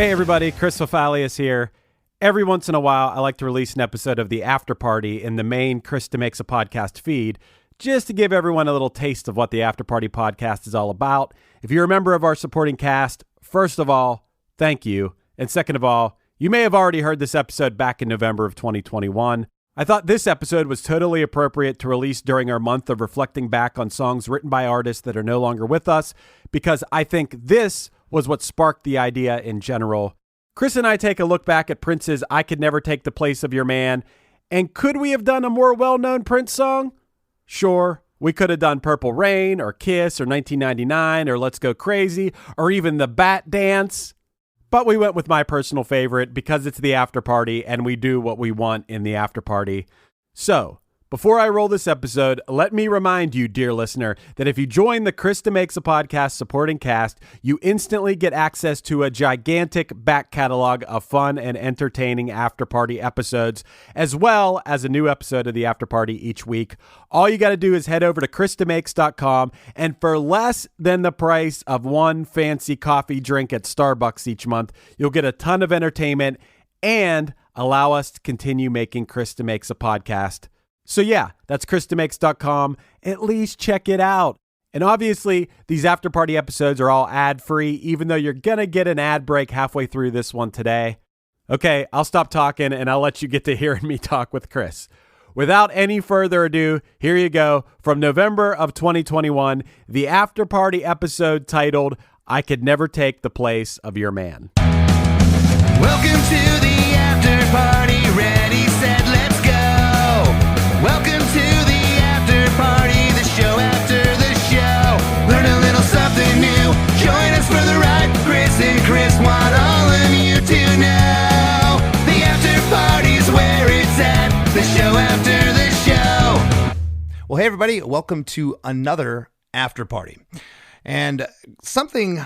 Hey everybody, Chris Fafalius here. Every once in a while, I like to release an episode of The After Party in the main Chris DeMakes a Podcast feed, just to give everyone a little taste of what the After Party podcast is all about. If you're a member of our supporting cast, first of all, thank you. And second of all, you may have already heard this episode back in November of 2021. I thought this episode was totally appropriate to release during our month of reflecting back on songs written by artists that are no longer with us, because I think this was what sparked the idea in general. Chris and I take a look back at Prince's I Could Never Take the Place of Your Man, and could we have done a more well-known Prince song? Sure, we could have done Purple Rain, or Kiss, or 1999, or Let's Go Crazy, or even The Bat Dance. But we went with my personal favorite because it's the after party and we do what we want in the after party. So, before I roll this episode, let me remind you, dear listener, that if you join the Chris DeMakes a Podcast supporting cast, you instantly get access to a gigantic back catalog of fun and entertaining after party episodes, as well as a new episode of the after party each week. All you got to do is head over to chrisdemakes.com, and for less than the price of one fancy coffee drink at Starbucks each month, you'll get a ton of entertainment and allow us to continue making Chris DeMakes a Podcast. So yeah, that's chrisdemakes.com. At least check it out. And obviously, these after party episodes are all ad-free, even though you're going to get an ad break halfway through this one today. Okay, I'll stop talking and I'll let you get to hearing me talk with Chris. Without any further ado, here you go. From November of 2021, the after party episode titled, I Could Never Take the Place of Your Man. Welcome to the after party. Ready, set, let's go. Welcome to the after party, the show after the show. Learn a little something new. Join us for the ride. Chris and Chris want all of you to know. The after party's where it's at. The show after the show. Well, hey everybody, welcome to another after party. And something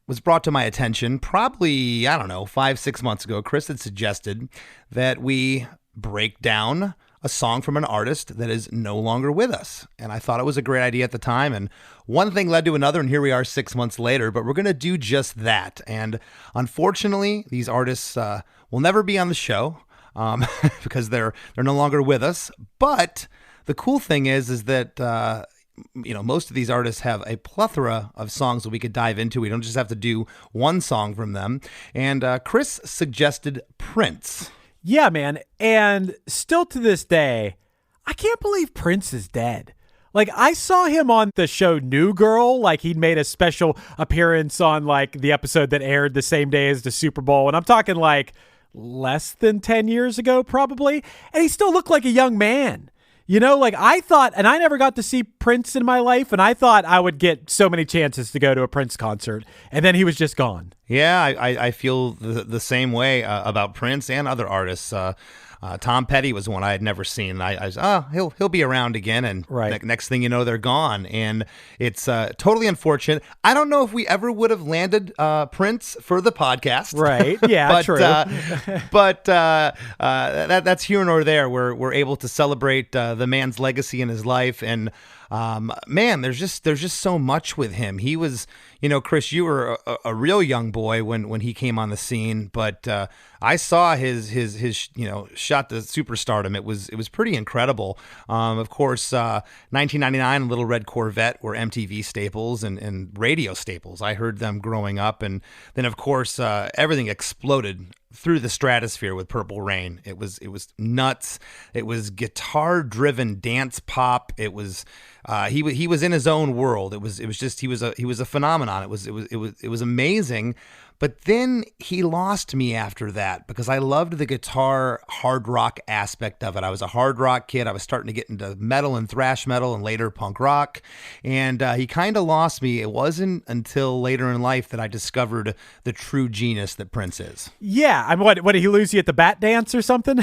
was brought to my attention probably, 5-6 months ago. Chris had suggested that we break down a song from an artist that is no longer with us. And I thought it was a great idea at the time. And one thing led to another, and here we are 6 months later, but we're going to do just that. And unfortunately, these artists will never be on the show because they're no longer with us. But the cool thing is that most of these artists have a plethora of songs that we could dive into. We don't just have to do one song from them. And Chris suggested Prince. Yeah, man. And still to this day, I can't believe Prince is dead. Like, I saw him on the show New Girl. Like, he'd made a special appearance on, like, the episode that aired the same day as the Super Bowl. And I'm talking, like, less than 10 years ago, probably. And he still looked like a young man. You know, like, I thought, and I never got to see Prince in my life, and I thought I would get so many chances to go to a Prince concert, and then he was just gone. Yeah, I feel the same way about Prince and other artists. Tom Petty was one I had never seen. I was, he'll be around again, and right. Next thing you know, they're gone, and it's totally unfortunate. I don't know if we ever would have landed Prince for the podcast, right? Yeah, but, true. But that's here nor there. We're able to celebrate the man's legacy in his life, and man, there's just so much with him. He was, Chris, you were a real young boy when he came on the scene, but I saw his shot to superstardom. It was pretty incredible. Of course, 1999, Little Red Corvette were MTV staples and radio staples. I heard them growing up, and then of course everything exploded through the stratosphere with Purple Rain. It was nuts. It was guitar-driven dance pop. It was he was in his own world. It was just he was a phenomenon. It was amazing. But then he lost me after that because I loved the guitar hard rock aspect of it. I was a hard rock kid. I was starting to get into metal and thrash metal and later punk rock. And he kind of lost me. It wasn't until later in life that I discovered the true genius that Prince is. Yeah. What did he lose you at the Bat Dance or something?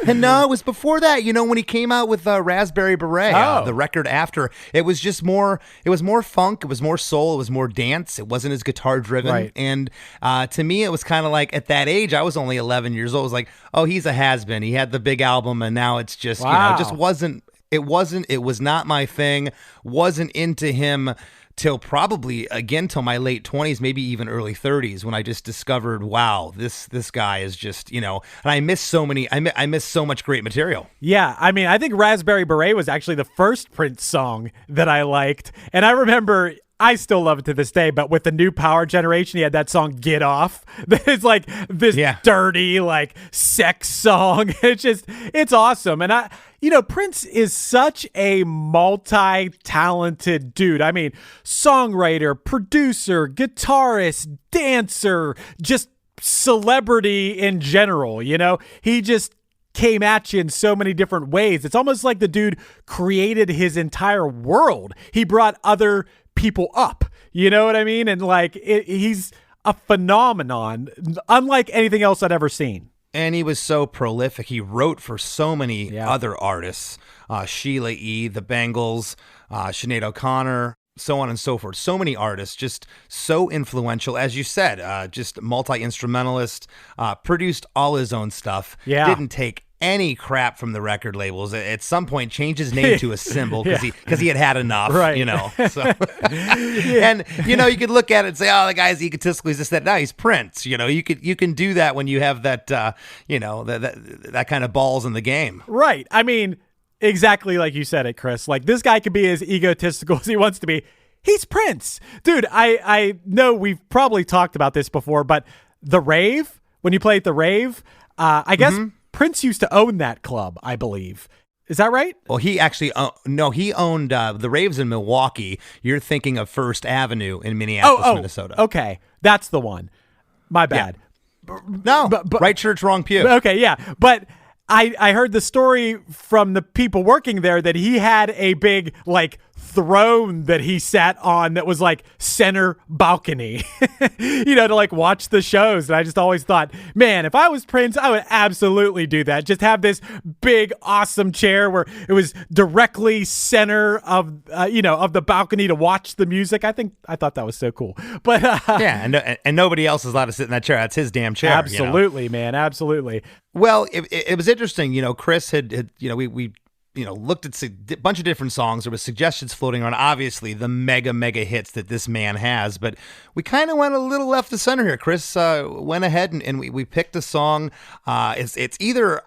No, it was before that. When he came out with Raspberry Beret, the record after. It was just more, it was more funk. It was more soul. It was more dance. It wasn't as guitar driven. Right. And to me, it was kind of like at that age, I was only 11 years old. It was like, oh, he's a has-been. He had the big album, and now it's just, wow. It just wasn't. It was not my thing. Wasn't into him till probably again till my late 20s, maybe even early 30s, when I just discovered, wow, this guy is just, and I miss so much great material. Yeah, I mean, I think Raspberry Beret was actually the first Prince song that I liked. And I remember, I still love it to this day, but with the new Power generation, he had that song Get Off. It's like this dirty, like, sex song. It's awesome. And Prince is such a multi-talented dude. I mean, songwriter, producer, guitarist, dancer, just celebrity in general. He just came at you in so many different ways. It's almost like the dude created his entire world. He brought other people up, you know what I mean? And he's a phenomenon, unlike anything else I'd ever seen. And he was so prolific. He wrote for so many other artists, Sheila E., the Bangles, Sinead O'Connor, so on and so forth. So many artists, just so influential. As you said, just multi-instrumentalist, produced all his own stuff. Yeah. Didn't take any crap from the record labels. At some point, changed his name to a symbol because he had enough, right? So, and you could look at it and say, "Oh, the guy's egotistical. He's this, that." No, he's Prince. You can do that when you have that, that kind of balls in the game, right? I mean, exactly like you said it, Chris. Like, this guy could be as egotistical as he wants to be. He's Prince, dude. I know we've probably talked about this before, but the rave, when you play at the rave, I guess. Prince used to own that club, I believe. Is that right? Well, he actually, he owned the raves in Milwaukee. You're thinking of First Avenue in Minneapolis, Minnesota. Okay. That's the one. My bad. Yeah. No, but right church, wrong pew. Okay, yeah. But I heard the story from the people working there that he had a big, throne that he sat on that was center balcony, to watch the shows. And I just always thought, man, if I was Prince, I would absolutely do that. Just have this big, awesome chair where it was directly center of the balcony to watch the music. I thought that was so cool. But yeah, and nobody else is allowed to sit in that chair. That's his damn chair. Absolutely, man. Absolutely. Well, it was interesting. Chris had we looked at a bunch of different songs. There was suggestions floating around, obviously the mega hits that this man has, but we kind of went a little left of center here. Chris went ahead and we picked a song. It's either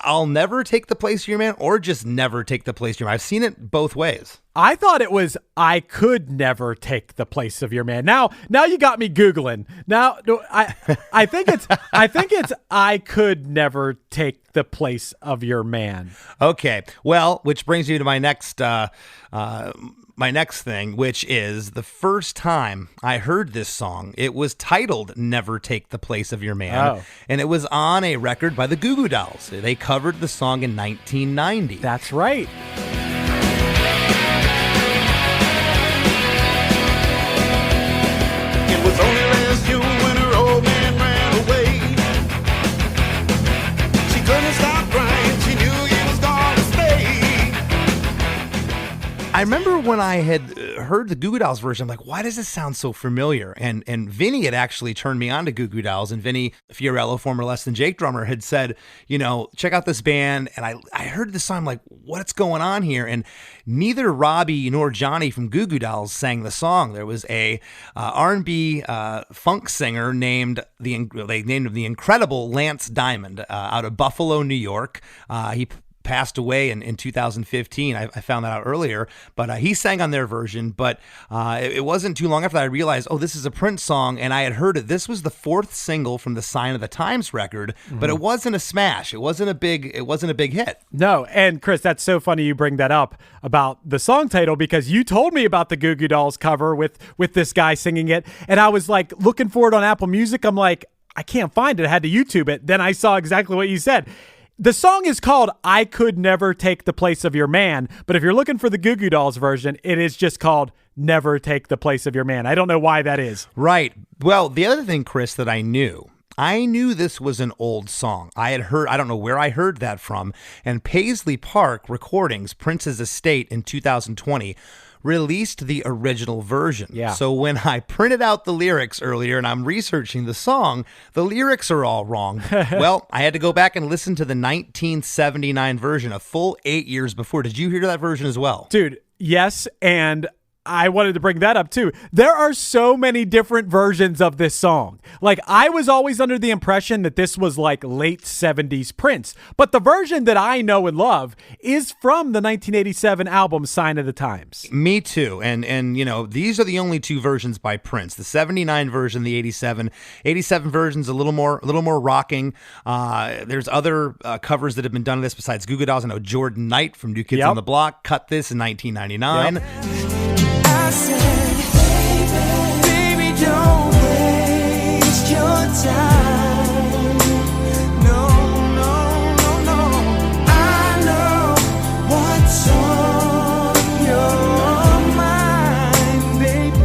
I'll Never Take the Place of Your Man or just Never Take the Place of Your Man. I've seen it both ways. I thought it was I Could Never Take the Place of Your Man. Now you got me Googling. Now I think it's I Could Never Take the Place of Your Man. Okay. Well, which brings you to my next thing, which is the first time I heard this song. It was titled Never Take the Place of Your Man. And it was on a record by the Goo Goo Dolls. They covered the song in 1990. That's right. It was only last June when her old man ran away. She couldn't stop crying. She knew he was gonna stay. I remember when I had heard the Goo Goo Dolls version, I'm like, why does this sound so familiar? And Vinny had actually turned me on to Goo Goo Dolls, and Vinny Fiorello, former Less Than Jake drummer, had said, check out this band. And I heard this song, I'm like, what's going on here? And neither Robbie nor Johnny from Goo Goo Dolls sang the song. There was a R&B funk singer named the incredible Lance Diamond out of Buffalo, New York. He passed away in 2015. I found that out earlier, but he sang on their version. But it wasn't too long after that I realized, this is a Prince song, and I had heard it. This was the fourth single from the Sign of the Times record, but it wasn't a smash. It wasn't a big hit. No, and Chris, that's so funny you bring that up about the song title, because you told me about the Goo Goo Dolls cover with this guy singing it, and I was looking for it on Apple Music. I'm like, I can't find it. I had to YouTube it. Then I saw exactly what you said. The song is called I Could Never Take the Place of Your Man, but if you're looking for the Goo Goo Dolls version, it is just called Never Take the Place of Your Man. I don't know why that is. Right. Well, the other thing, Chris, that I knew this was an old song. I don't know where I heard that from, and Paisley Park Recordings, Prince's estate in 2020, released the original version. Yeah. So when I printed out the lyrics earlier and I'm researching the song, the lyrics are all wrong. Well, I had to go back and listen to the 1979 version, a full 8 years before. Did you hear that version as well? Dude, yes, and I wanted to bring that up too. There are so many different versions of this song. Like, I was always under the impression that this was like late 70s Prince, but the version that I know and love is from the 1987 album Sign of the Times. Me too. And you know, these are the only two versions by Prince. The 79 version, the 87 version's a little more rocking. There's other covers that have been done of this besides Goo Goo Dolls. I know Jordan Knight from New Kids on the Block cut this in 1999. Yep. I said, baby, don't waste your time. No, no, no, no. I know what's on your mind, baby.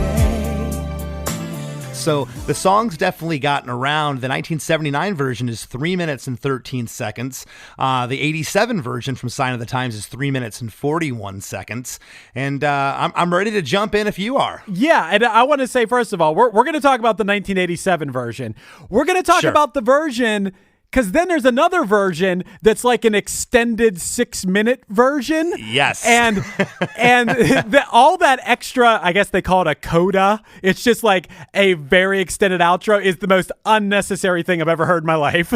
So the song's definitely gotten around. The 1979 version is 3 minutes and 13 seconds. The 87 version from Sign of the Times is 3 minutes and 41 seconds. And I'm ready to jump in if you are. Yeah, and I want to say, first of all, we're going to talk about the 1987 version. We're going to talk about the version, because then there's another version that's like an extended 6-minute version. Yes. And all that extra, I guess they call it a coda. It's just like a very extended outro is the most unnecessary thing I've ever heard in my life.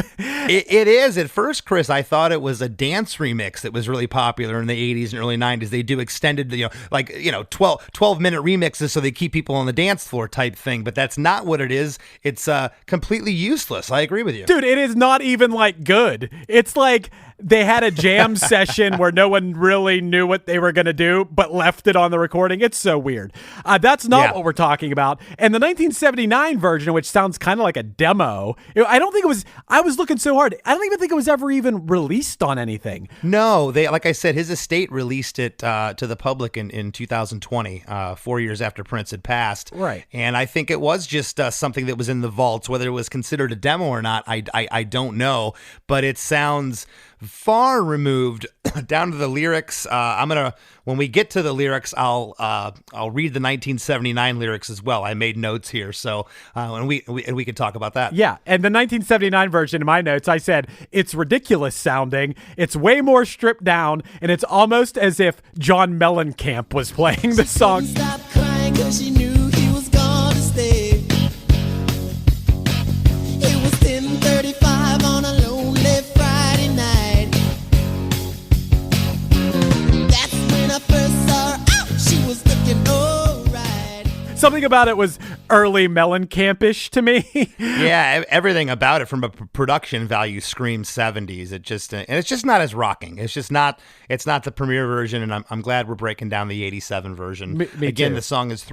It is. At first, Chris, I thought it was a dance remix that was really popular in the 80s and early 90s. They do extended, 12-minute remixes so they keep people on the dance floor type thing. But that's not what it is. It's completely useless. I agree with you. Dude, it is not even like good. It's like they had a jam session where no one really knew what they were going to do, but left it on the recording. It's so weird. That's not what we're talking about. And the 1979 version, which sounds kind of like a demo, I don't think it was, I was looking so hard. I don't even think it was ever even released on anything. No, like I said, his estate released it to the public in 2020, 4 years after Prince had passed. Right. And I think it was just something that was in the vaults. Whether it was considered a demo or not, I don't know. But it sounds far removed down to the lyrics. When we get to the lyrics, I'll read the 1979 lyrics as well. I made notes here, so and we could talk about that. Yeah, and the 1979 version in my notes, I said it's ridiculous sounding. It's way more stripped down, and it's almost as if John Mellencamp was playing the song. She stopped crying 'cause she knew he was gonna stay. It was 10:35 on a lonely Friday night. That's when I first saw her out. She was looking alright. Something about it was early Mellencamp-ish to me. Yeah, everything about it from a production value screams 70s. And it's just not as rocking. It's not the premiere version, and I'm glad we're breaking down the 87 version. Me Again, too. the song is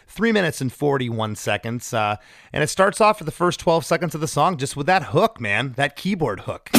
3 minutes and 41 seconds, and it starts off for the first 12 seconds of the song just with that hook, man, that keyboard hook.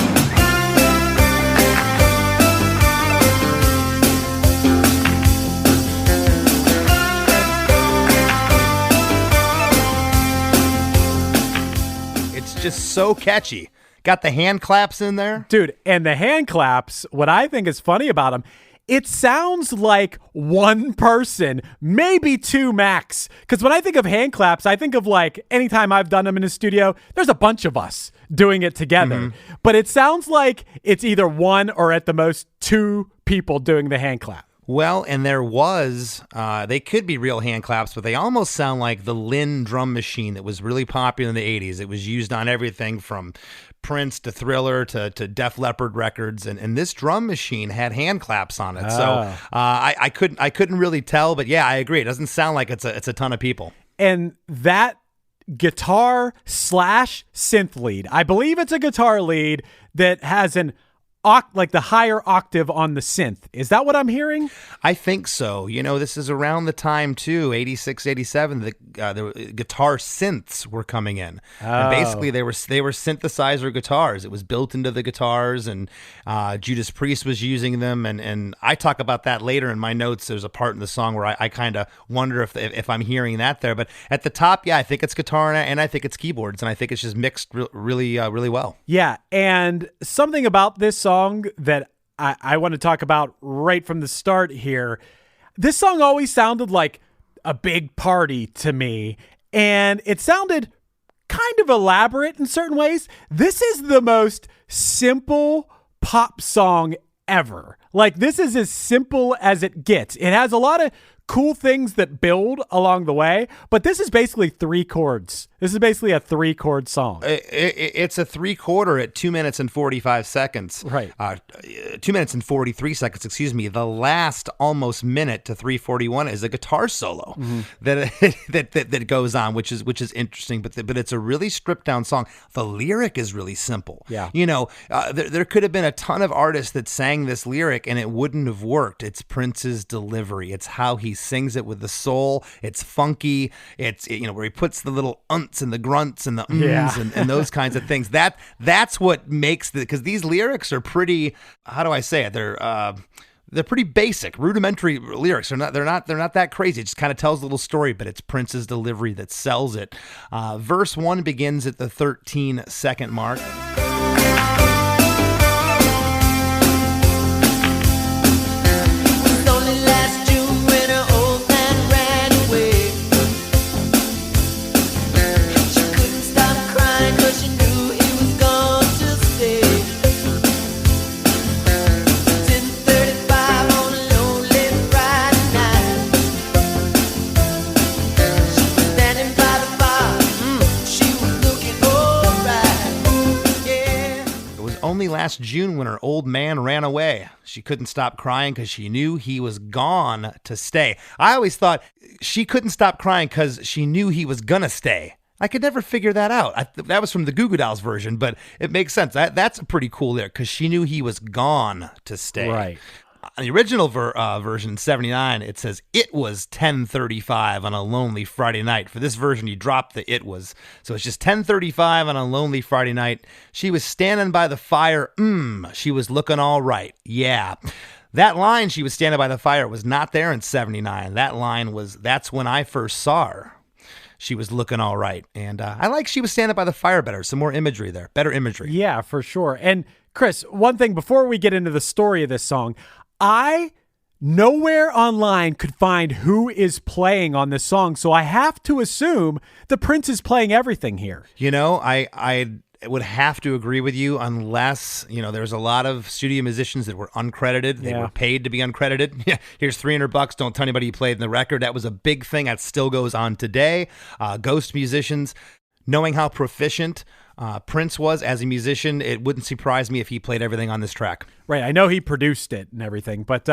It's just so catchy. Got the hand claps in there. Dude, and the hand claps, what I think is funny about them, it sounds like one person, maybe two max. Because when I think of hand claps, I think of like anytime I've done them in a studio, there's a bunch of us doing it together. Mm-hmm. But it sounds like it's either one or at the most two people doing the hand clap. Well, and there was, they could be real hand claps, but they almost sound like the Lynn drum machine that was really popular in the 80s. It was used on everything from Prince to Thriller to Def Leppard records, and this drum machine had hand claps on it. So I couldn't really tell, but yeah, I agree. It doesn't sound like it's a ton of people. And that guitar / synth lead, I believe it's a guitar lead that has an like the higher octave on the synth. Is that what I'm hearing? I think so. You know, this is around the time too, 86, 87, the guitar synths were coming in. And basically they were synthesizer guitars. It was built into the guitars, and Judas Priest was using them. And I talk about that later in my notes. There's a part in the song where I kind of wonder if I'm hearing that there. But at the top, yeah, I think it's guitar and I think it's keyboards, and I think it's just mixed really well. Yeah, and something about this song that I want to talk about right from the start here. This song always sounded like a big party to me, and it sounded kind of elaborate in certain ways. This is the most simple pop song ever. Like, this is as simple as it gets. It has a lot of cool things that build along the way, but this is basically 3 chords. This is basically a 3-chord song. It's a 3/4 at 2 minutes and 45 seconds. Right. 2 minutes and 43 seconds, excuse me. The last almost minute to 3:41 is a guitar solo that goes on, which is interesting, but it's a really stripped down song. The lyric is really simple. Yeah. There could have been a ton of artists that sang this lyric and it wouldn't have worked. It's Prince's delivery. It's how he sings it with the soul. It's funky. It's where he puts the little unts and the grunts and the and those kinds of things. That's what makes because these lyrics are pretty, how do I say it? They're pretty basic, rudimentary lyrics. They're not that crazy. It just kind of tells a little story, but it's Prince's delivery that sells it. Verse 1 begins at the 13-second mark. Only last June when her old man ran away. She couldn't stop crying 'cause she knew he was gone to stay. 10:35 on a lonely Friday night. She was standing by the fire. She was looking alright. Yeah. It was only last June when her old man ran away. She couldn't stop crying because she knew he was gone to stay. I always thought she couldn't stop crying because she knew he was gonna stay. I could never figure that out. That was from the Goo Goo Dolls version, but it makes sense. That's a pretty cool lyric because she knew he was gone to stay. Right. On the original version, 79, it says, it was 10:35 on a lonely Friday night. For this version, you drop the it was. So it's just 10:35 on a lonely Friday night. She was standing by the fire. She was looking all right. Yeah. That line, she was standing by the fire, was not there in 79. That line was, that's when I first saw her. She was looking all right. And I like she was standing by the fire better. Some more imagery there. Better imagery. Yeah, for sure. And Chris, one thing before we get into the story of this song, I nowhere online could find who is playing on this song, so I have to assume the Prince is playing everything here. I would have to agree with you unless, there's a lot of studio musicians that were uncredited. They were paid to be uncredited. Yeah, here's $300. Don't tell anybody you played in the record. That was a big thing that still goes on today. Ghost musicians, knowing how proficient Prince was as a musician, it wouldn't surprise me if he played everything on this track. Right. I know he produced it and everything, but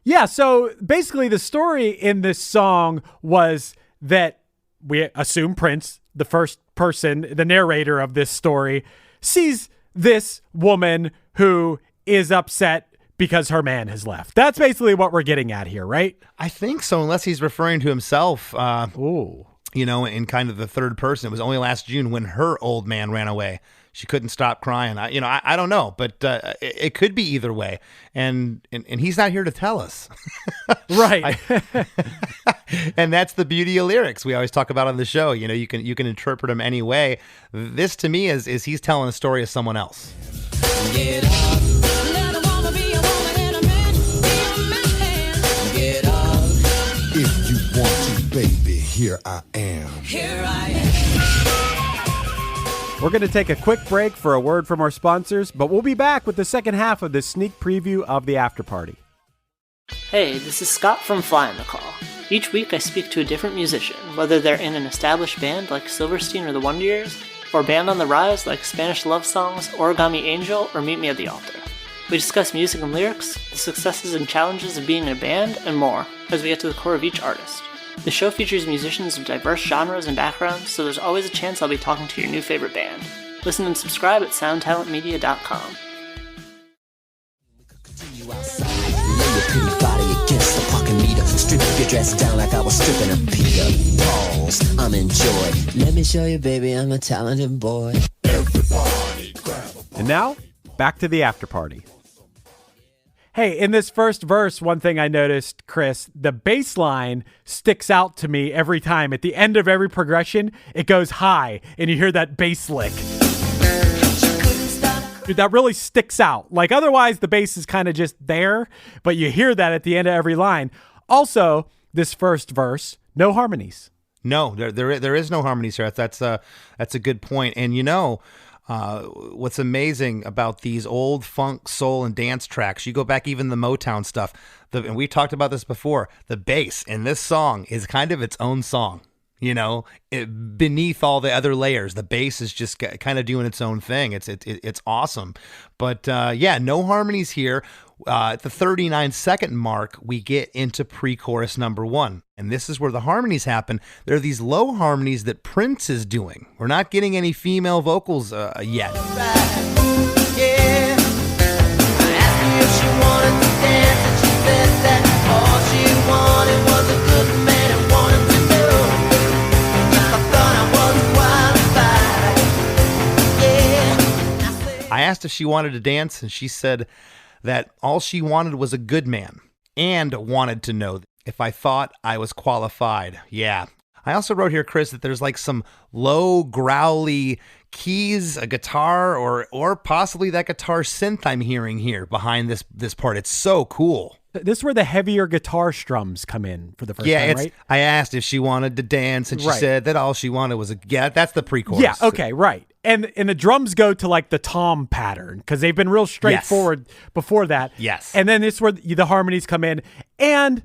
yeah. So basically the story in this song was that we assume Prince, the first person, the narrator of this story, sees this woman who is upset because her man has left. That's basically what we're getting at here, right? I think so, unless he's referring to himself. Ooh. In kind of the third person. It was only last June when her old man ran away. She couldn't stop crying. I don't know, but it could be either way. And he's not here to tell us. Right. And that's the beauty of lyrics. We always talk about on the show. You can interpret them any way. This to me is he's telling a story of someone else. Get up. Let a woman be a woman and a man be a man. Get up. If you want to, baby, here I am. Here I am. We're going to take a quick break for a word from our sponsors, but we'll be back with the second half of this sneak preview of the after party. Hey, this is Scott from Fly on the Call. Each week I speak to a different musician, whether they're in an established band like Silverstein or the Wonder Years, or a band on the rise like Spanish Love Songs, Origami Angel, or Meet Me at the Altar. We discuss music and lyrics, the successes and challenges of being in a band, and more, as we get to the core of each artist. The show features musicians of diverse genres and backgrounds, so there's always a chance I'll be talking to your new favorite band. Listen and subscribe at soundtalentmedia.com. You outside, lay your pretty body against the parking meter. Strip your dress down like I was stripping a Peter. Pause, I'm in joy. Let me show you, baby, I'm a talented boy. Everybody grab a And now, back to the after party. Hey, in this first verse, one thing I noticed, Chris, the bass line sticks out to me every time. At the end of every progression, it goes high, and you hear that bass lick. Dude, that really sticks out. Like, otherwise, the bass is kind of just there, but you hear that at the end of every line. Also, this first verse, no harmonies. No, there is no harmonies here. That's a good point. And what's amazing about these old funk, soul, and dance tracks, you go back even the Motown stuff, and we talked about this before, the bass in this song is kind of its own song. You know, beneath all the other layers, the bass is just kind of doing its own thing. It's awesome. But yeah, no harmonies here. At the 39-second mark, we get into pre-chorus number 1. And this is where the harmonies happen. There are these low harmonies that Prince is doing. We're not getting any female vocals yet. Yeah. I asked her if she wanted to dance, and she said that all she wanted was a good man and wanted to know if I thought I was qualified. Yeah. I asked if she wanted to dance, and she said that all she wanted was a good man and wanted to know if I thought I was qualified. Yeah. I also wrote here, Chris, that there's like some low, growly keys, a guitar, or possibly that guitar synth I'm hearing here behind this part. It's so cool. This is where the heavier guitar strums come in for the first time, right? I asked if she wanted to dance, and she said that all she wanted was that's the pre-chorus. Yeah, okay, right. And the drums go to like the tom pattern because they've been real straightforward before that. Yes. And then this is where the harmonies come in. And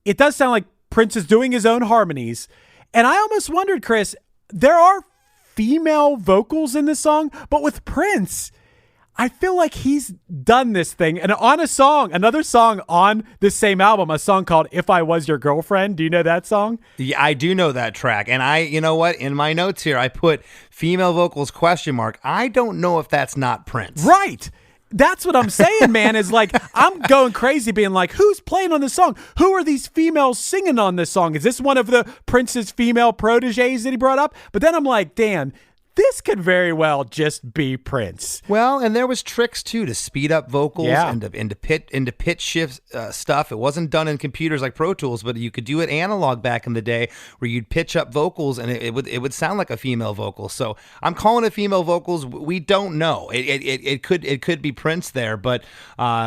it does sound like Prince is doing his own harmonies. And I almost wondered, Chris, there are female vocals in this song, but with Prince, I feel like he's done this thing. And on a song, another song on this same album, a song called If I Was Your Girlfriend. Do you know that song? Yeah, I do know that track. And you know what? In my notes here, I put female vocals ? I don't know if that's not Prince. Right. That's what I'm saying, man, is like, I'm going crazy being like, who's playing on this song? Who are these females singing on this song? Is this one of the Prince's female proteges that he brought up? But then I'm like, damn, this could very well just be Prince. Well, and there was tricks too to speed up vocals and to pitch shift stuff. It wasn't done in computers like Pro Tools, but you could do it analog back in the day, where you'd pitch up vocals and it would sound like a female vocal. So I'm calling it female vocals. We don't know. It could be Prince there, but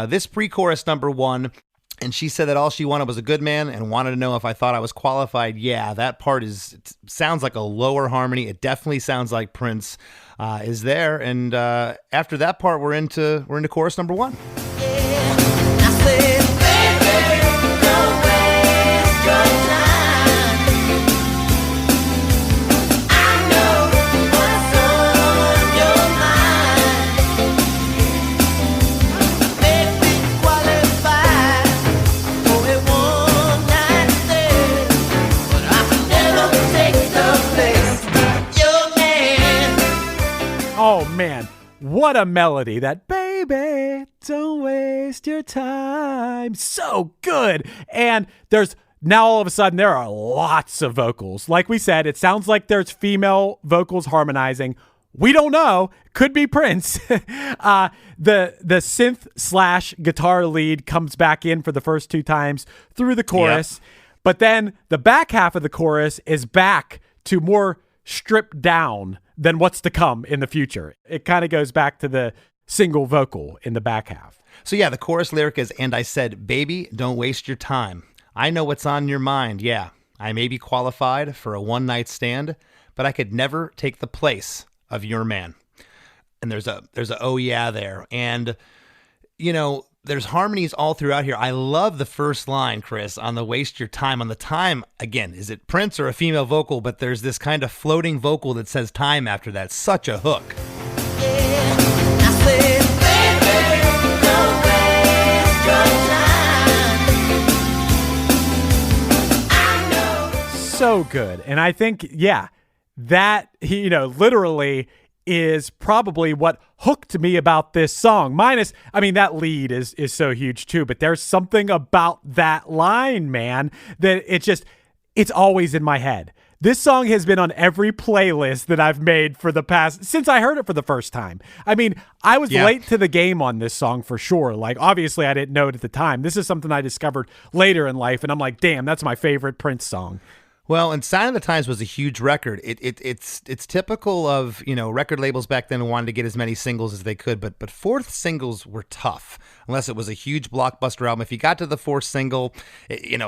this pre-chorus number 1. And she said that all she wanted was a good man and wanted to know if I thought I was qualified. Yeah, that part sounds like a lower harmony. It definitely sounds like Prince is there. And after that part, we're into chorus number 1. I said, baby, don't waste your time. I know what's on your mind. Make me qualified for a one-night stand, but I can never take the place of your man. Oh, man. What a melody. That baby, don't waste your time. So good. And there's now all of a sudden there are lots of vocals. Like we said, it sounds like there's female vocals harmonizing. We don't know. Could be Prince. The synth / guitar lead comes back in for the first 2 times through the chorus. Yep. But then the back half of the chorus is back to more stripped down than what's to come in the future. It kind of goes back to the single vocal in the back half. So yeah, the chorus lyric is, and I said, baby, don't waste your time. I know what's on your mind. Yeah, I may be qualified for a one-night stand, but I could never take the place of your man. And there's a oh yeah there. And, you know, there's harmonies all throughout here. I love the first line, Chris, on the waste your time. On the time, again, is it Prince or a female vocal? But there's this kind of floating vocal that says time after that. Such a hook. Yeah, I said, baby, don't waste your time. I know. So good. And I think, yeah, that, you know, literally is probably what hooked me about this song. Minus, I mean, that lead is so huge too, but there's something about that line, man, that it's always in my head. This song has been on every playlist that I've made for the past, since I heard it for the first time. I mean, I was late to the game on this song for sure. Like, obviously I didn't know it at the time. This is something I discovered later in life, and I'm like, damn, that's my favorite Prince song. Well, and Sign of the Times was a huge record. It's typical of, record labels back then wanted to get as many singles as they could, but fourth singles were tough unless it was a huge blockbuster album. If you got to the fourth single,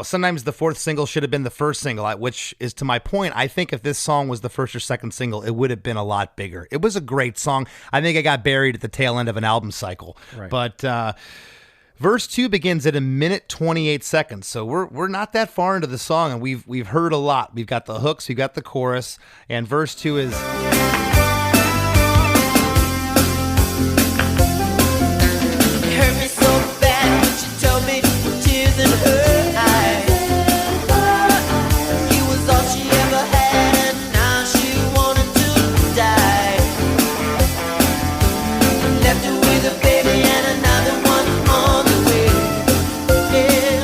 sometimes the fourth single should have been the first single, which is to my point. I think if this song was the first or second single, it would have been a lot bigger. It was a great song. I think it got buried at the tail end of an album cycle. Right. But verse 2 begins at 1:28 seconds, so we're not that far into the song, and we've heard a lot. We've got the hooks, we've got the chorus, and verse 2 is. It hurt me so bad when she told me with tears in her eyes. He was all she ever had, and now she wanted to die. Left her with a baby and another one on the way. Yeah.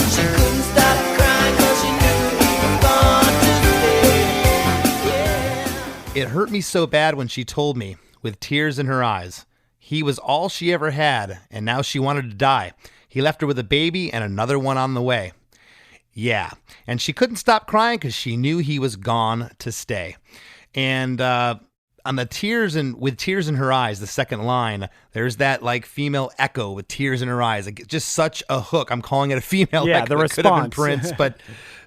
She couldn't stop crying 'cause she knew he was gone to stay. Yeah. It hurt me so bad when she told me, with tears in her eyes, he was all she ever had, and now she wanted to die. He left her with a baby and another one on the way. Yeah, and she couldn't stop crying because she knew he was gone to stay. And on the with tears in her eyes, the second line, there's that like female echo with tears in her eyes. Like, just such a hook. I'm calling it a female Yeah, echo. the It could have been response. Prince, but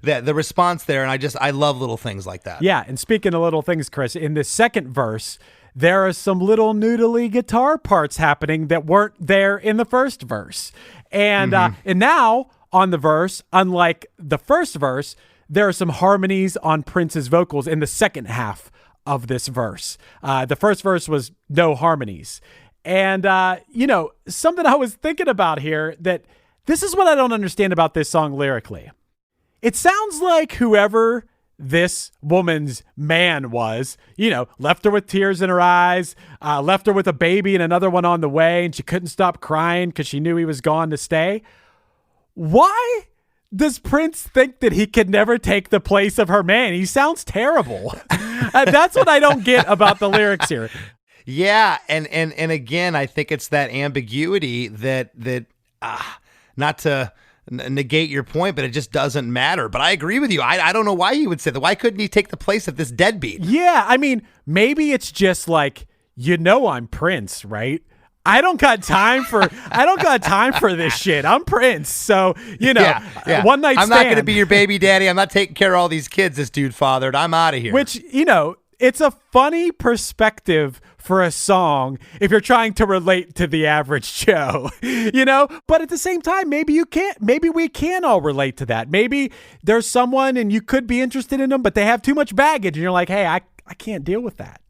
the response there, and I love little things like that. Yeah, and speaking of little things, Chris, in the second verse, there are some little noodly guitar parts happening that weren't there in the first verse. And and now on the verse, unlike the first verse, there are some harmonies on Prince's vocals in the second half of this verse. The first verse was no harmonies. And, something I was thinking about here, that this is what I don't understand about this song lyrically. It sounds like whoever this woman's man was, left her with tears in her eyes, left her with a baby and another one on the way, and she couldn't stop crying because she knew he was gone to stay. Why does Prince think that he could never take the place of her man? He sounds terrible. That's what I don't get about the lyrics here. Yeah, and again, I think it's that ambiguity that not to negate your point, but it just doesn't matter. But I agree with you. I don't know why you would say that. Why couldn't he take the place of this deadbeat? Yeah, I mean, maybe it's just like, I'm Prince, right? I don't got time for this shit. I'm Prince. So, Yeah. one night I'm stand. not going to be your baby daddy. I'm not taking care of all these kids this dude fathered. I'm out of here. Which, it's a funny perspective for a song if you're trying to relate to the average Joe, but at the same time, maybe we can all relate to that. Maybe there's someone and you could be interested in them, but they have too much baggage and you're like, hey, I can't deal with that,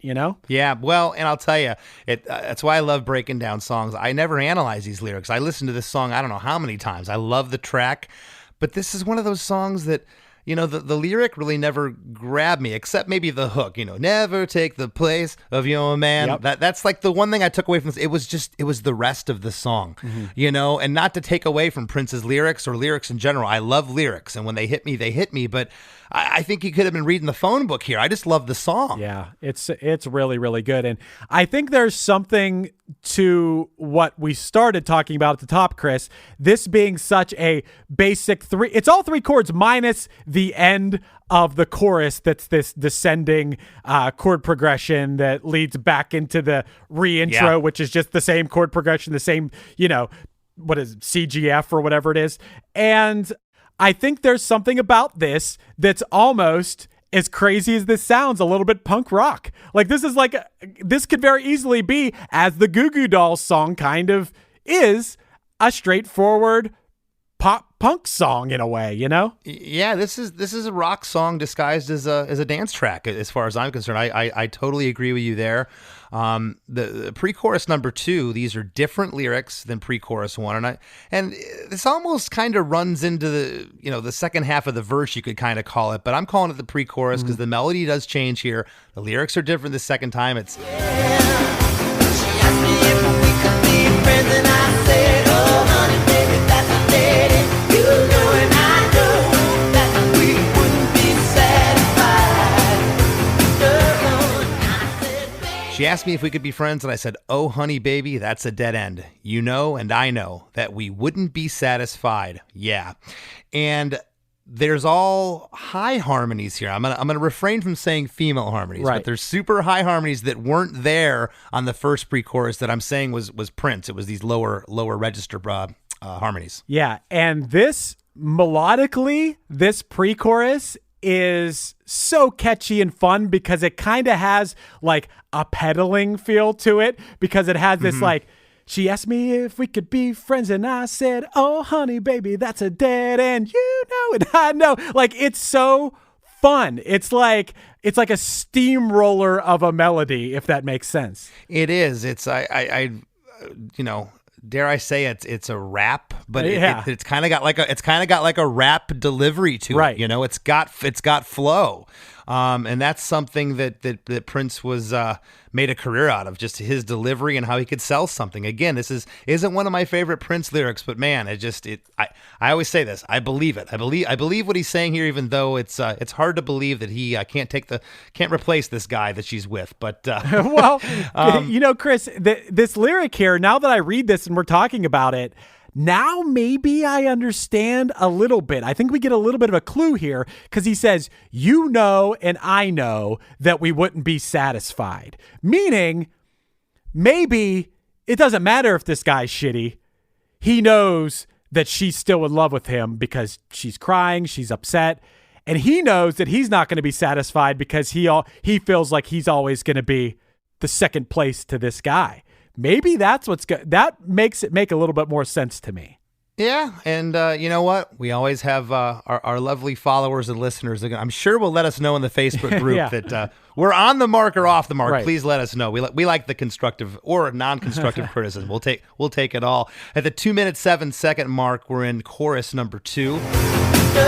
Yeah, well, and I'll tell you, that's why I love breaking down songs. I never analyze these lyrics. I listen to this song I don't know how many times. I love the track, but this is one of those songs that, the lyric really never grabbed me, except maybe the hook, never take the place of your man. Yep. That's like the one thing I took away from this. It was the rest of the song, and not to take away from Prince's lyrics or lyrics in general. I love lyrics, and when they hit me, but I think he could have been reading the phone book here. I just love the song. Yeah, it's really, really good. And I think there's something to what we started talking about at the top, Chris, this being such a basic it's all three chords minus the end of the chorus that's this descending chord progression that leads back into the re-intro, which is just the same chord progression, the same, what is it, CGF or whatever it is. And I think there's something about this that's almost, as crazy as this sounds, a little bit punk rock. Like this could very easily be, as the Goo Goo Dolls song kind of is, a straightforward pop punk song in a way, Yeah, this is a rock song disguised as a dance track, as far as I'm concerned. I totally agree with you there. The pre-chorus number 2, these are different lyrics than pre-chorus 1, and this almost kind of runs into the second half of the verse, you could kind of call it, but I'm calling it the pre-chorus because the melody does change here. The lyrics are different the second time. It's She asked me if we could be friends, and I said, oh, honey, baby, that's a dead end. You know and I know that we wouldn't be satisfied. She asked me if we could be friends, and I said, oh, honey, baby, that's a dead end. You know and I know that we wouldn't be satisfied. Yeah. And there's all high harmonies here. I'm gonna refrain from saying female harmonies, Right. but there's super high harmonies that weren't there on the first pre-chorus that I'm saying was Prince. It was these lower register harmonies. Yeah, and this melodically, this pre-chorus is so catchy and fun because it kind of has like a pedaling feel to it, because it has this like, she asked me if we could be friends and I said, oh honey baby, that's a dead end, you know, and I know. Like, it's so fun. It's like a steamroller of a melody, if that makes sense. It is. It's I you know, dare I say it's a rap, but Yeah. it's kind of got like a rap delivery to Right. it. You know, it's got flow, and that's something that Prince was made a career out of, just his delivery and how he could sell something. Again, this isn't one of my favorite Prince lyrics, but man, I always say this. I believe it. I believe what he's saying here, even though it's hard to believe that he can't replace this guy that she's with. But Well, you know, Chris, this lyric here, now that I read this and we're talking about it, now maybe I understand a little bit. I think we get a little bit of a clue here, because he says, you know and I know that we wouldn't be satisfied. Meaning, maybe it doesn't matter if this guy's shitty. He knows that she's still in love with him because she's crying, she's upset, and he knows that he's not going to be satisfied because he feels like he's always going to be the second place to this guy. Maybe that's that makes it make a little bit more sense to me. yeah, and you know what? We always have our lovely followers and listeners. I'm sure will let us know in the Facebook group Yeah. that we're on the mark or off the mark. Right. Please let us know. We like the constructive or non-constructive criticism. We'll take it all. At the 2-minute 7-second mark, we're in chorus number 2. I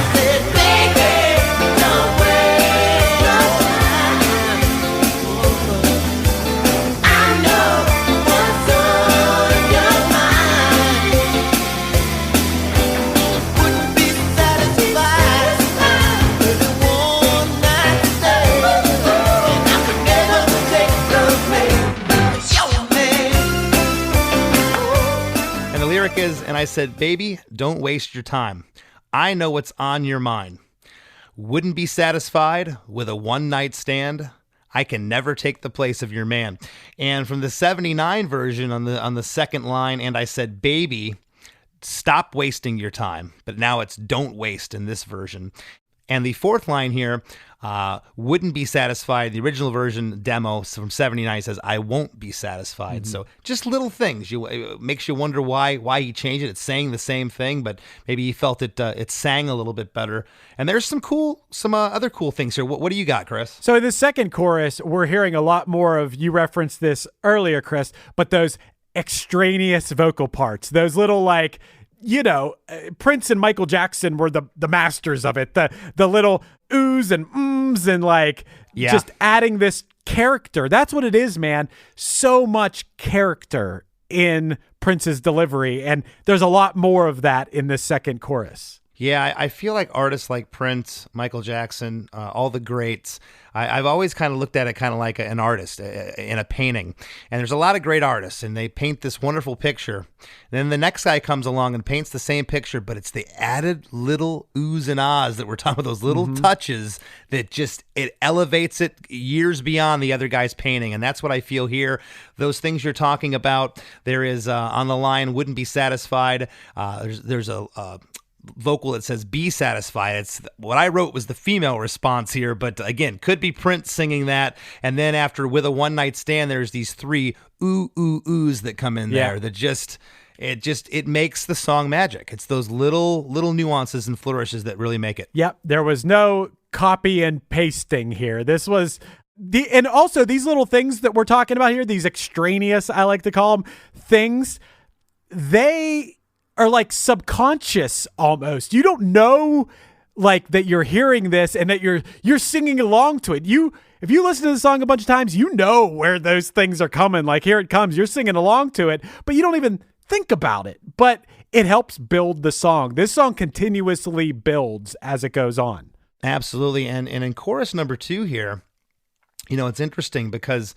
said, baby, don't waste your time. I know what's on your mind. Wouldn't be satisfied with a one-night stay. And I could never take the blame. Your man. And the lyric is, and I said, baby, don't waste your time. I know what's on your mind. Wouldn't be satisfied with a one-night stand. I can never take the place of your man. And from the 79 version on the second line, and I said, baby, stop wasting your time. But now it's don't waste in this version. And the fourth line here, wouldn't be satisfied. The original version demo from 79 says, I won't be satisfied. So just little things. It makes you wonder why he changed it. It's saying the same thing, but maybe he felt it sang a little bit better. And there's some other cool things here. What do you got, Chris? So in the second chorus, we're hearing a lot more of, you referenced this earlier, Chris, but those extraneous vocal parts, those little like, you know, Prince and Michael Jackson were the masters of it. The little oohs and ums and like just adding this character. That's what it is, man. So much character in Prince's delivery, and there's a lot more of that in the second chorus. Yeah, I feel like artists like Prince, Michael Jackson, all the greats, I've always kind of looked at it kind of like an artist in a painting. And there's a lot of great artists, and they paint this wonderful picture. And then the next guy comes along and paints the same picture, but it's the added little oohs and ahs that we're talking about, those little touches that just, it elevates it years beyond the other guy's painting. And that's what I feel here. Those things you're talking about, there is on the line, wouldn't be satisfied. There's a vocal that says be satisfied. It's what I wrote was the female response here, but again, could be Prince singing that. And then after with a one night stand, there's these 3 ooh ooh oohs that come in there that it makes the song magic. It's those little nuances and flourishes that really make it. Yep, there was no copy and pasting here. This was and also these little things that we're talking about here, these extraneous, I like to call them, things, they are like subconscious almost. You don't know like that you're hearing this and that you're singing along to it. If you listen to the song a bunch of times, you know where those things are coming. Like, here it comes. You're singing along to it, but you don't even think about it. But it helps build the song. This song continuously builds as it goes on. Absolutely. And in chorus number 2 here, you know, it's interesting because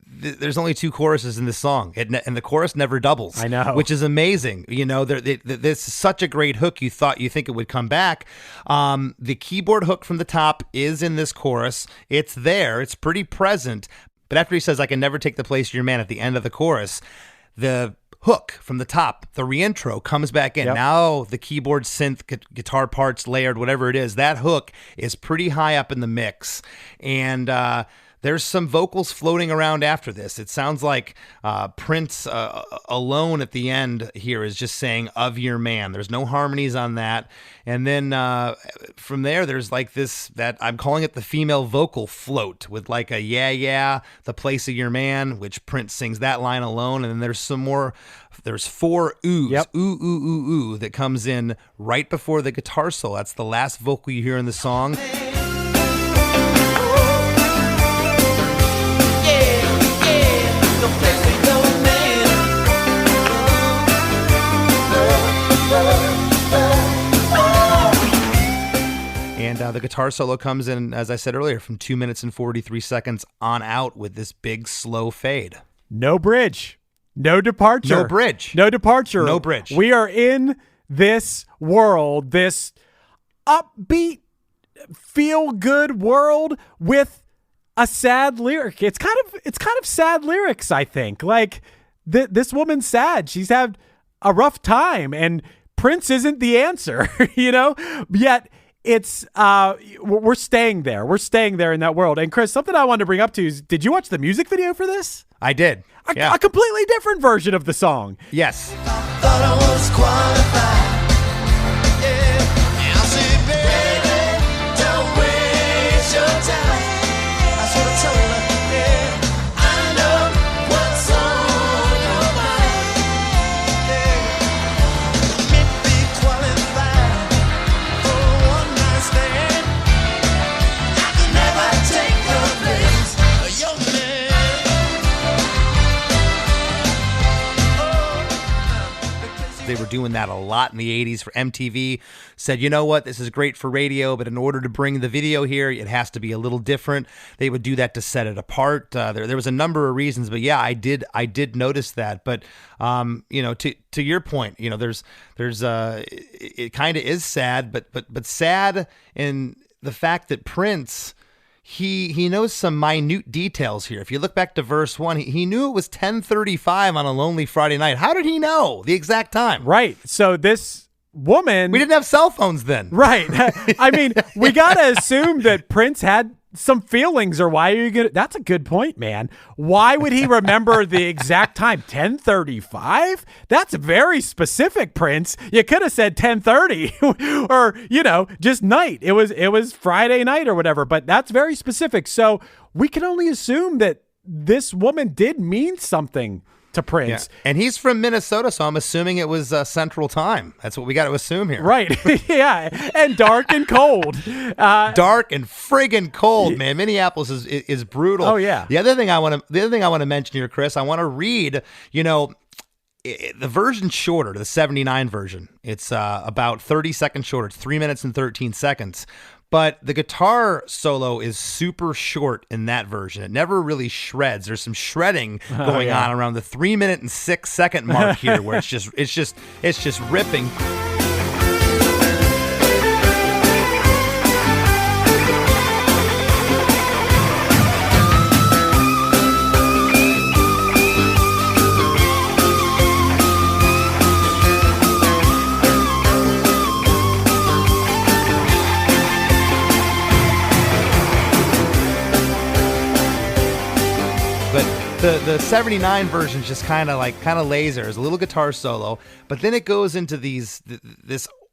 there's only 2 choruses in this song, and the chorus never doubles. I know. Which is amazing. You know, this is such a great hook. You think it would come back. The keyboard hook from the top is in this chorus. It's there. It's pretty present. But after he says, "I can never take the place of your man," at the end of the chorus, the hook from the top, the reintro, comes back in. Yep. Now the keyboard, synth, guitar parts layered, whatever it is, that hook is pretty high up in the mix. And there's some vocals floating around after this. It sounds like Prince alone at the end here is just saying, "of your man." There's no harmonies on that. And then from there, there's like that I'm calling it the female vocal float with like a yeah, the place of your man, which Prince sings that line alone. And then there's some more. There's 4 oohs, Yep. ooh, ooh, ooh, ooh, that comes in right before the guitar solo. That's the last vocal you hear in the song. And the guitar solo comes in, as I said earlier, from 2 minutes and 43 seconds on out with this big slow fade. No bridge. No departure. No bridge. No departure. No bridge. We are in this world, this upbeat, feel-good world with a sad lyric. It's kind of sad lyrics, I think. Like this woman's sad. She's had a rough time, and Prince isn't the answer, you know? Yet it's we're staying there. We're staying there in that world. And Chris, something I wanted to bring up to you is, did you watch the music video for this? I did. A completely different version of the song. Yes. Thought I was qualified. Yeah. I said, baby, don't waste your time. That's what I told her. Yeah. I know what's on your mind. Yeah. Can't be qualified for a one-night stand. I can never take the place of your man. They were doing that a lot in the 80s for MTV. Said, you know what, this is great for radio, but in order to bring the video here, it has to be a little different. They would do that to set it apart. There was a number of reasons, but yeah, I did notice that. But you know, to your point, you know, there's it kind of is sad, but sad in the fact that Prince, he knows some minute details here. If you look back to verse 1, he knew it was 10:35 on a lonely Friday night. How did he know the exact time? Right. So this woman... We didn't have cell phones then. Right. I mean, we got to assume that Prince had some feelings, or why are you going to... That's a good point, man. Why would he remember the exact time? 10:35? That's very specific, Prince. You could have said 10:30 or, you know, just night. It was Friday night or whatever, but that's very specific. So we can only assume that this woman did mean something to Prince. Yeah. And he's from Minnesota, so I'm assuming it was Central Time. That's what we got to assume here. Right. Yeah. And dark and cold. Dark and friggin' cold, man. Minneapolis is brutal. Oh, yeah. The other thing I want to mention here, Chris, I want to read, you know, the version's shorter, the 79 version. It's about 30 seconds shorter. It's 3 minutes and 13 seconds. But the guitar solo is super short in that version. It never really shreds. There's some shredding going on around the 3 minute and 6 second mark here, where it's just ripping. The 79 version is just kind of laser. There's a little guitar solo, but then it goes into this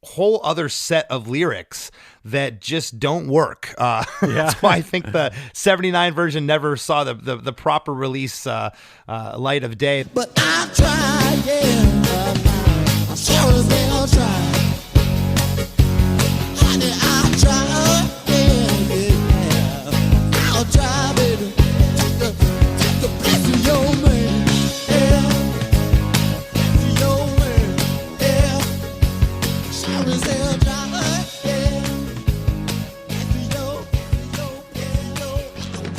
whole other set of lyrics that just don't work. That's why I think the 79 version never saw the proper release light of day. But I've tried, yeah. I sure as hell tried. Honey, I've tried, yeah. I'll try, baby. Take the place of your man, yeah. Your man, yeah. Sure as hell tried, yeah.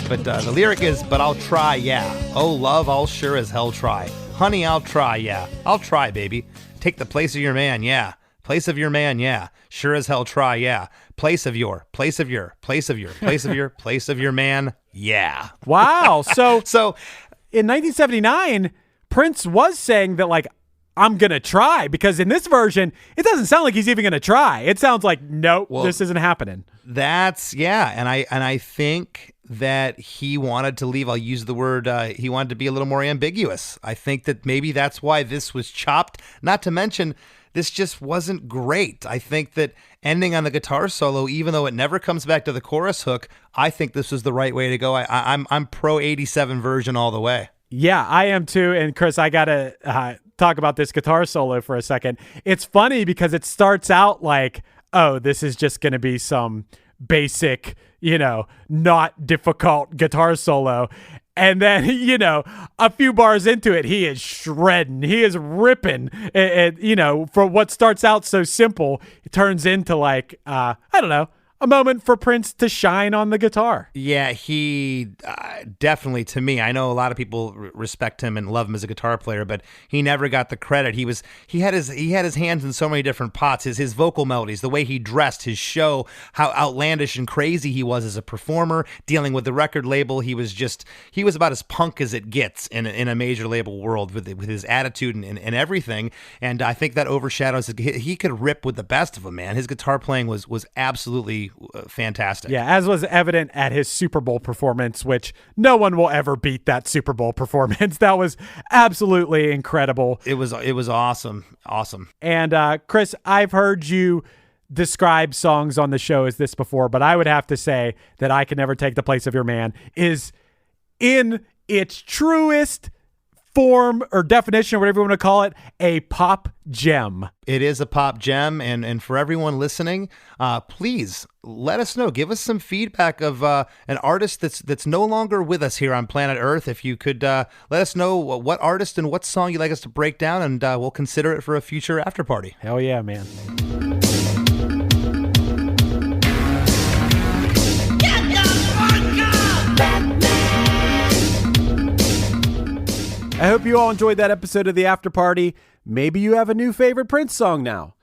But The lyric is, but I'll try, yeah. Oh, love, I'll sure as hell try. Honey, I'll try, yeah. I'll try, baby. Take the place of your man, yeah. Place of your man, yeah. Sure as hell try, yeah. Place of your man, yeah. Wow. So So in 1979, Prince was saying that, like, I'm going to try, because in this version, it doesn't sound like he's even going to try. It sounds like, nope, this isn't happening. that's, yeah. And I think that he wanted to leave. I'll use the word, he wanted to be a little more ambiguous. I think that maybe that's why this was chopped. Not to mention, this just wasn't great. I think that ending on the guitar solo, even though it never comes back to the chorus hook, I think this was the right way to go. I'm pro 87 version all the way. Yeah, I am too. And Chris, I got to talk about this guitar solo for a second. It's funny because it starts out like, oh, this is just going to be some basic, not difficult guitar solo. And then, a few bars into it, he is shredding. He is ripping. For what starts out so simple, it turns into like, I don't know, a moment for Prince to shine on the guitar. Yeah, he definitely, to me, I know a lot of people respect him and love him as a guitar player, but he never got the credit. He had his hands in so many different pots. His vocal melodies, the way he dressed, his show, how outlandish and crazy he was as a performer, dealing with the record label. He was about as punk as it gets in a major label world with his attitude and everything. And I think that overshadows it. He could rip with the best of them, man. His guitar playing was absolutely fantastic. Yeah, as was evident at his Super Bowl performance, which no one will ever beat that Super Bowl performance. That was absolutely incredible. It was awesome. And Chris, I've heard you describe songs on the show as this before, but I would have to say that I Can Never Take the Place of Your Man is in its truest form or definition, or whatever you want to call it, a pop gem. It is a pop gem, and for everyone listening, please let us know. Give us some feedback of an artist that's no longer with us here on planet Earth. If you could let us know what artist and what song you'd like us to break down, and we'll consider it for a future after party. Hell yeah, man. I hope you all enjoyed that episode of The After Party. Maybe you have a new favorite Prince song now.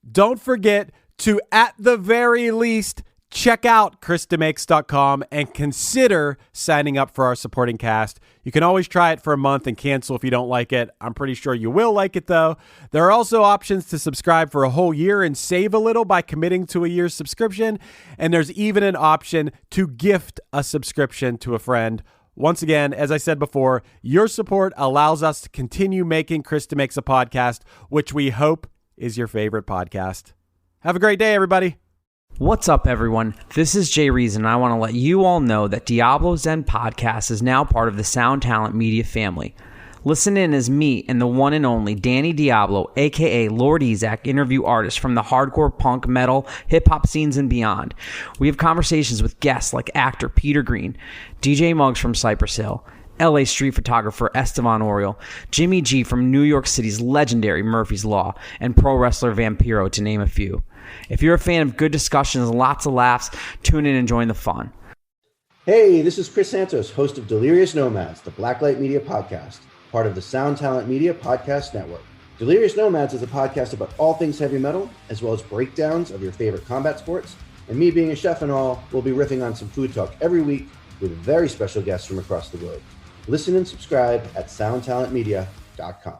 Don't forget to, at the very least, check out ChrisDeMakes.com and consider signing up for our supporting cast. You can always try it for a month and cancel if you don't like it. I'm pretty sure you will like it, though. There are also options to subscribe for a whole year and save a little by committing to a year's subscription. And there's even an option to gift a subscription to a friend. Once again, as I said before, your support allows us to continue making Chris DeMakes a podcast, which we hope is your favorite podcast. Have a great day, everybody. What's up, everyone? This is Jay Reason, and I want to let you all know that Diablo's Den Podcast is now part of the Sound Talent Media family. Listen in as me and the one and only Danny Diablo, aka Lord Ezak, interview artists from the hardcore, punk, metal, hip-hop scenes and beyond. We have conversations with guests like actor Peter Green, DJ Muggs from Cypress Hill, LA street photographer Estevan Oriol, Jimmy G from New York City's legendary Murphy's Law, and pro wrestler Vampiro, to name a few. If you're a fan of good discussions and lots of laughs, tune in and join the fun. Hey, this is Chris Santos, host of Delirious Nomads, the Blacklight Media podcast, part of the Sound Talent Media Podcast Network. Delirious Nomads is a podcast about all things heavy metal, as well as breakdowns of your favorite combat sports. And me being a chef and all, we'll be riffing on some food talk every week with very special guests from across the globe. Listen and subscribe at soundtalentmedia.com.